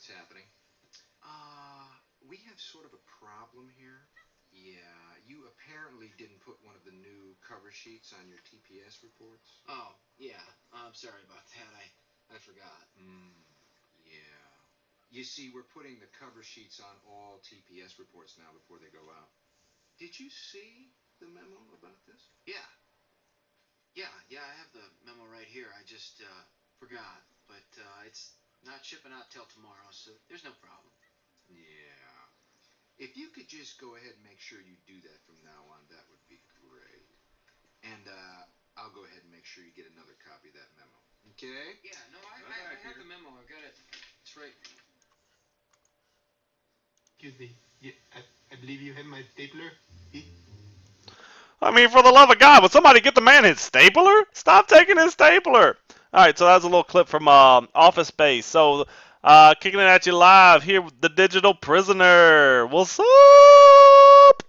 What's happening? We have sort of a problem here. Yeah, you apparently didn't put one of the new cover sheets on your TPS reports. Oh, yeah. I'm sorry about that. I forgot. Yeah. You see, we're putting the cover sheets on all TPS reports now before they go out. Did you see the memo about this? Yeah. Yeah, I have the memo right here. I just forgot. But it's not shipping out till tomorrow, so there's no problem. Yeah. If you could just go ahead and make sure you do that from now on, that would be great. And I'll go ahead and make sure you get another copy of that memo. Okay? Yeah, no, I have the memo. I've got it. It's right. Excuse me. Yeah, I believe you have my stapler. I mean, for the love of God, would somebody get the man his stapler? Stop taking his stapler. All right, so that's a little clip from Office Space. So, kicking it at you live here with the Digital Prisoner. What's up?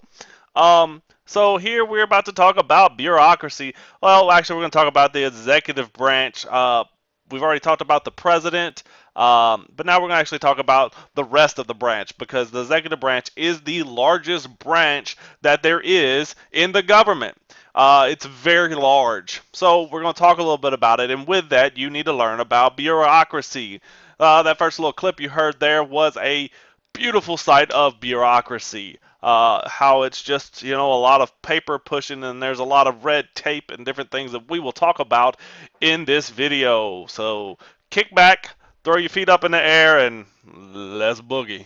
So here we're about to talk about bureaucracy. Well, actually, we're going to talk about the executive branch. We've already talked about the president, but now we're going to actually talk about the rest of the branch because the executive branch is the largest branch that there is in the government. It's very large. So we're going to talk a little bit about it, and with that, you need to learn about bureaucracy. That first little clip you heard there was a beautiful sight of bureaucracy. How it's just, a lot of paper pushing and there's a lot of red tape and different things that we will talk about in this video. So kick back, throw your feet up in the air, and let's boogie.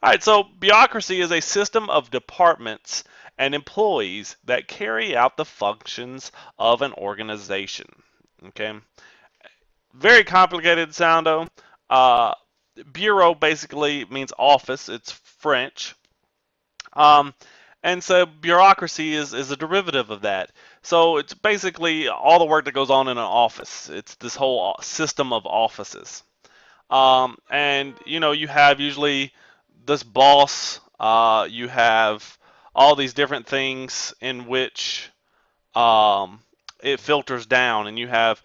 All right, so bureaucracy is a system of departments and employees that carry out the functions of an organization. Okay, very complicated sound though. Uh, Bureau basically means office. It's French. Um, and so bureaucracy is a derivative of that. So it's basically all the work that goes on in an office. It's this whole system of offices. And you have usually this boss. You have all these different things in which um, it filters down, and you have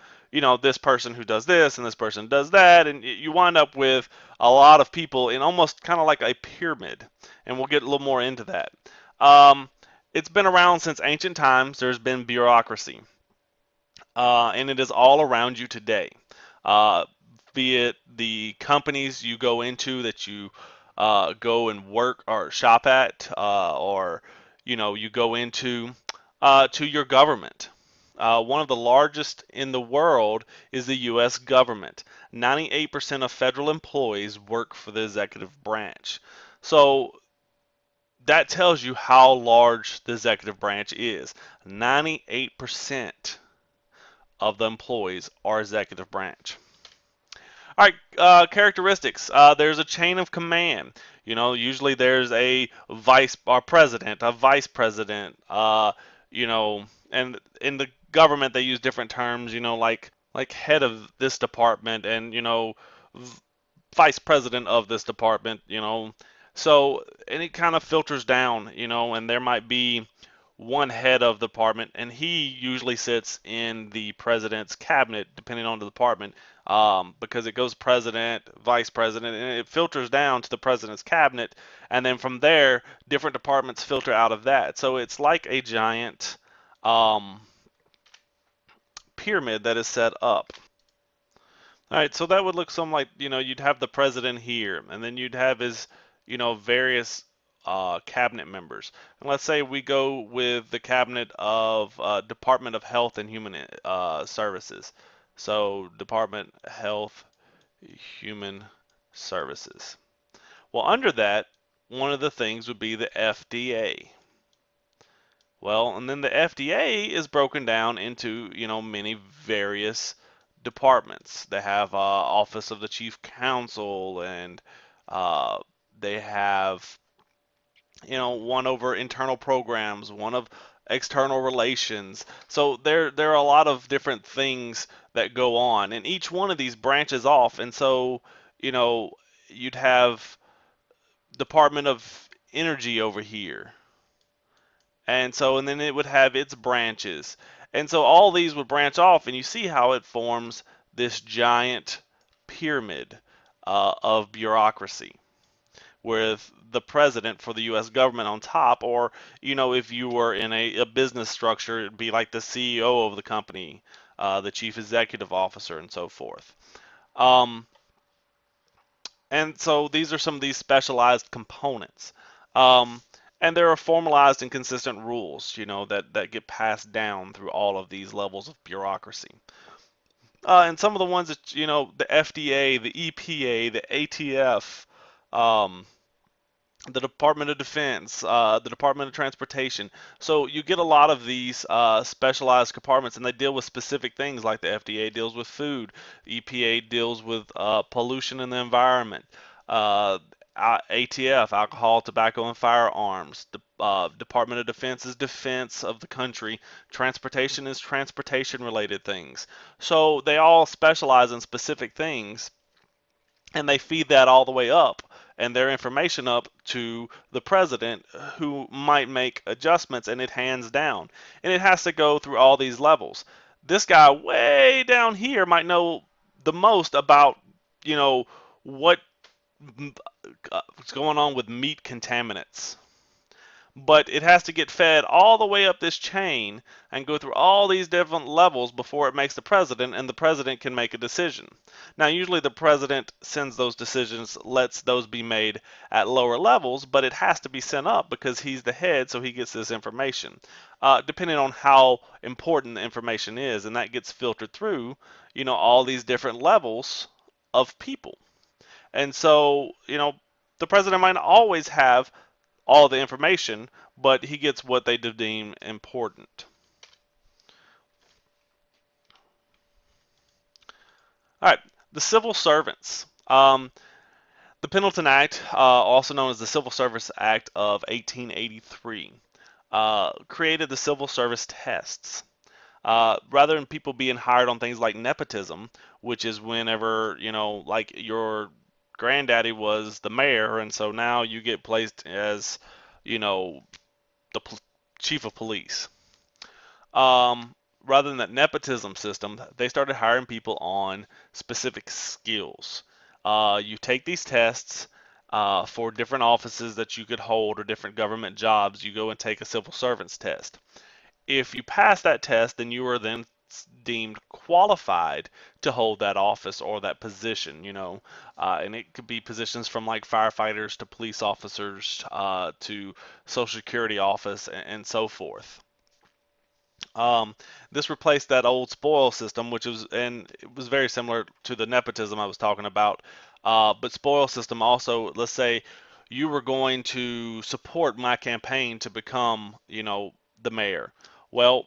this person who does this and this person does that, and you wind up with a lot of people in almost kind of like a pyramid, and we'll get a little more into that. Um, it's been around since ancient times. There's been bureaucracy, and it is all around you today. Uh, be it the companies you go into that you go and work or shop at, or you go into to your government. One of the largest in the world is the U.S. government. 98% of federal employees work for the executive branch. So that tells you how large the executive branch is. 98% of the employees are executive branch. All right, characteristics. There's a chain of command. Usually there's a vice or president, a vice president. And in the government they use different terms. Like head of this department and vice president of this department. So and it kind of filters down. And there might be one head of the department, and he usually sits in the president's cabinet, depending on the department, because it goes president, vice president, and it filters down to the president's cabinet, and then from there, different departments filter out of that. So it's like a giant um, pyramid that is set up. All right, so that would look something like, you'd have the president here, and then you'd have his, various cabinet members. And let's say we go with the cabinet of Department of Health and Human Services. So Department Health, Human Services. Well, under that, one of the things would be the FDA. Well, and then the FDA is broken down into, many various departments. They have Office of the Chief Counsel, and uh, they have, one over internal programs, one of external relations. So there are a lot of different things that go on, and each one of these branches off. And so, you know, you'd have Department of Energy over here. And then it would have its branches. And so all these would branch off, and you see how it forms this giant pyramid. of bureaucracy, with the president for the U.S. government on top, or if you were in a business structure, it'd be like the CEO of the company, the chief executive officer, and so forth. Um, and so these are some of these specialized components. Um, and there are formalized and consistent rules, that get passed down through all of these levels of bureaucracy. And some of the ones that, the FDA, the EPA, the ATF, um, the Department of Defense, the Department of Transportation. So you get a lot of these specialized compartments, and they deal with specific things, like the FDA deals with food, the EPA deals with pollution in the environment, ATF, alcohol, tobacco, and firearms. The Department of Defense is defense of the country. Transportation is transportation related things. So they all specialize in specific things, and they feed that all the way up and their information up to the president, who might make adjustments, and it hands down. And it has to go through all these levels. This guy way down here might know the most about, what what's going on with meat contaminants, but it has to get fed all the way up this chain and go through all these different levels before it makes the president, and the president can make a decision. Now, usually the president sends those decisions, lets those be made at lower levels, but it has to be sent up because he's the head, so he gets this information, depending on how important the information is, and that gets filtered through, all these different levels of people. And so, the president might not always have all the information, but he gets what they deem important. All right, the civil servants. The Pendleton Act, also known as the Civil Service Act of 1883, created the civil service tests. Rather than people being hired on things like nepotism, which is whenever, like your granddaddy was the mayor, and so now you get placed as, the chief of police. Um, Rather than that nepotism system, they started hiring people on specific skills. You take these tests for different offices that you could hold, or different government jobs. You go and take a civil servants test. If you pass that test, then you are then deemed qualified to hold that office or that position, and it could be positions from like firefighters to police officers, to social security office, and so forth. This replaced that old spoil system, and it was very similar to the nepotism I was talking about. But spoil system also, let's say you were going to support my campaign to become, the mayor. Well,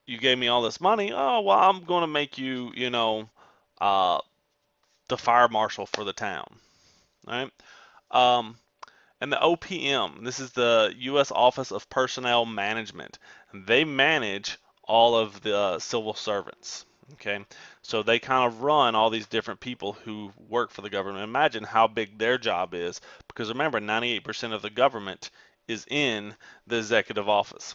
you gave me all this money. Oh, well, I'm going to make you, uh, the fire marshal for the town, right? Um, and the OPM, this is the U.S. Office of Personnel Management. They manage all of the civil servants. Okay, so they kind of run all these different people who work for the government. Imagine how big their job is, because remember, 98% of the government is in the executive office.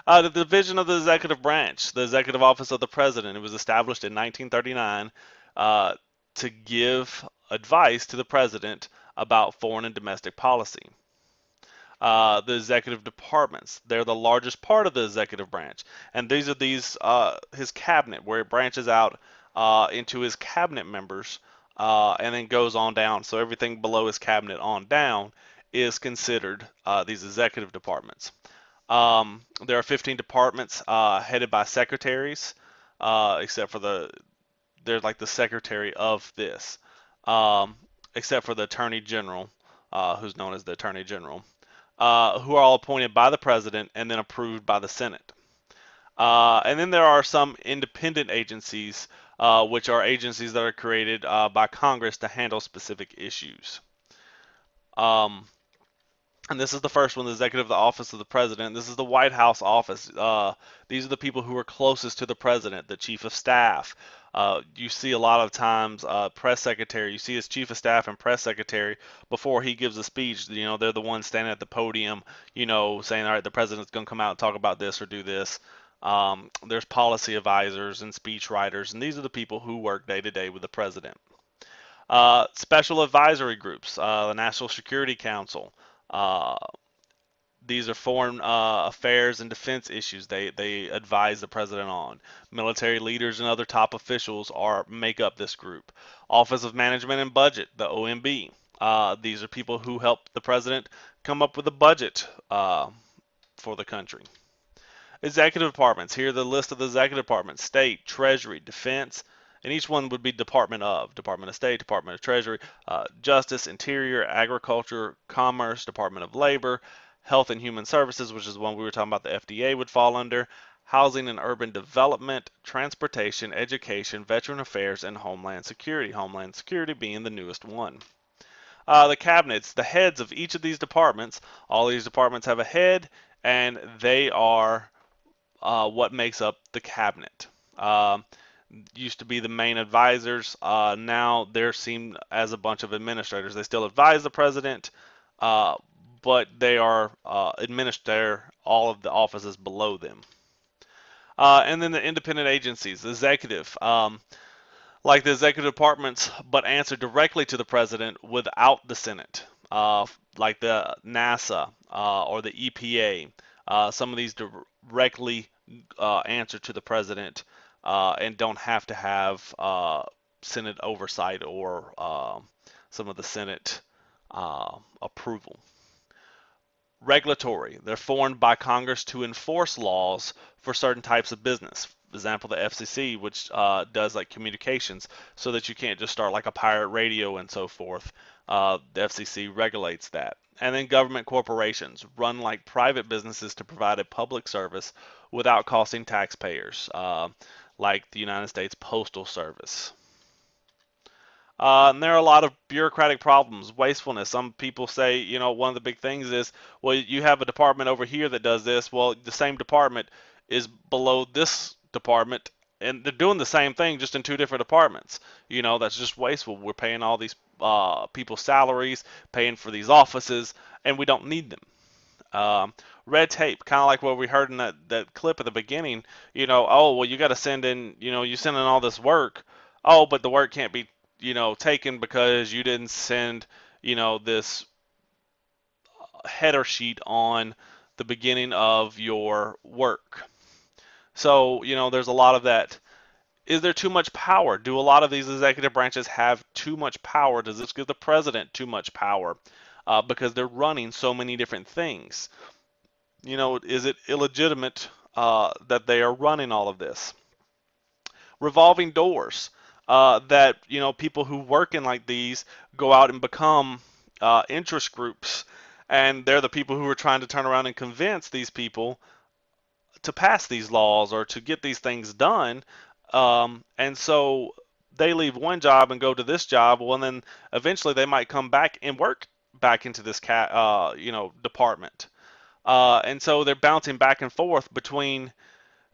The division of the executive branch, the executive office of the president, it was established in 1939 to give advice to the president about foreign and domestic policy. The executive departments, they're the largest part of the executive branch, and these are his cabinet, where it branches out into his cabinet members, and then goes on down. So everything below his cabinet on down is considered these executive departments. There are 15 departments headed by secretaries, except for they're like the secretary of this, um, except for the attorney general, who's known as the attorney general, who are all appointed by the president and then approved by the Senate. And then there are some independent agencies, which are agencies that are created by Congress to handle specific issues. And this is the first one, the executive office of the president. This is the White House office. These are the people who are closest to the president, the chief of staff. You see a lot of times press secretary. You see his chief of staff and press secretary before he gives a speech. They're the ones standing at the podium, saying, all right, the president's going to come out and talk about this or do this. There's policy advisors and speech writers, and these are the people who work day to day with the president. Special advisory groups, the National Security Council. Uh, these are foreign affairs and defense issues they advise the president on. Military leaders and other top officials are make up this group. Office of Management and Budget, the OMB. These are people who help the president come up with a budget for the country. Executive departments. Here are the list of the executive departments: State, Treasury, Defense, and each one would be Department of State, Department of Treasury, Justice, Interior, Agriculture, Commerce, Department of Labor, Health and Human Services, which is the one we were talking about the FDA would fall under, Housing and Urban Development, Transportation, Education, Veteran Affairs, and Homeland Security. Homeland Security being the newest one. The cabinets, the heads of each of these departments, all these departments have a head, and they are what makes up the cabinet. Used to be the main advisors. Now they're seen as a bunch of administrators. They still advise the president, uh, but they are administer all of the offices below them. And then the independent agencies, the executive, like the executive departments, but answer directly to the president without the Senate, like the NASA or the EPA. Some of these directly answer to the president and don't have to have Senate oversight or some of the Senate approval. Regulatory. They're formed by Congress to enforce laws for certain types of business. For example, the FCC, which does like communications, so that you can't just start like a pirate radio and so forth. The FCC regulates that. And then government corporations run like private businesses to provide a public service without costing taxpayers, like the United States Postal Service. And there are a lot of bureaucratic problems, wastefulness. Some people say, one of the big things is, well, you have a department over here that does this. Well, the same department is below this department, and they're doing the same thing just in two different departments. That's just wasteful. We're paying all these people's salaries, paying for these offices, and we don't need them. Red tape, kind of like what we heard in that clip at the beginning. Oh, well, you got to send in, you send in all this work. Oh, but the work can't be, taken because you didn't send, this header sheet on the beginning of your work. So, there's a lot of that. Is there too much power? Do a lot of these executive branches have too much power? Does this give the president too much power? Because they're running so many different things. Is it illegitimate that they are running all of this? Revolving doors. That people who work in like these go out and become interest groups, and they're the people who are trying to turn around and convince these people to pass these laws or to get these things done. And so they leave one job and go to this job. Well, and then eventually they might come back and work back into this department. And so they're bouncing back and forth between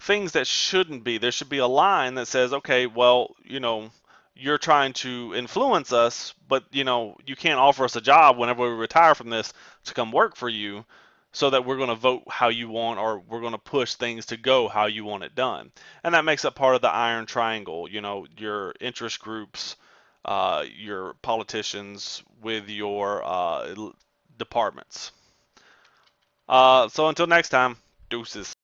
things that shouldn't be. There should be a line that says, okay, well, you're trying to influence us, but you can't offer us a job whenever we retire from this to come work for you, so that we're going to vote how you want, or we're going to push things to go how you want it done. And that makes up part of the iron triangle, your interest groups, your politicians with your departments. So until next time, deuces.